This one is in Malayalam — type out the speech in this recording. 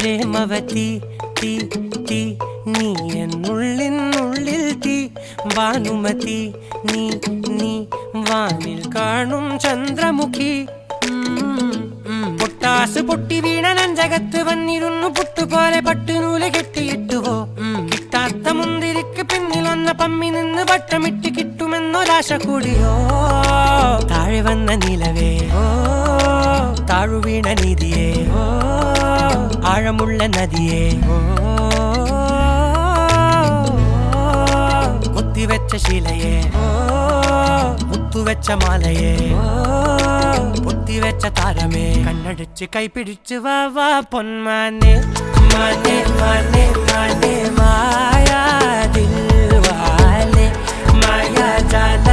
പ്രേമവതി തീ തീ നീ എന്നുള്ളിൽ തീ ഭാനുമതി നീ നീ വാനിൽ കാണും ചന്ദ്രമുഖി പൊട്ടാസ് പൊട്ടി വീണ നഞ്ചകത്ത് വന്നിരുന്നു പുട്ടുപോലെ പട്ടുനൂല് കെട്ടിയിട്ടുവോ കിട്ടാത്ത മുന്തിരിക്ക് പിന്നിലൊന്ന പമ്മി നിന്ന് വട്ടമിട്ട് കിട്ടുമെന്നൊരാശ കൂടിയോ താഴെ വന്ന നിലവേ ഓ താഴു വീണ നിധിയേ ഓ ആഴമുള്ള നദിയേ ഓ കൊത്തിവെച്ച ശിലയേ ഓ മുത്തുവെച്ച മാലയേ പൊത്തിവെച്ച താരമേ കണ്ണടിച്ച് കൈപിടിച്ച് വാ വാ പൊന്മാനെ മാനെ മാനെ മാനെ മായാ ദിൽവാലെ മായാ ജാല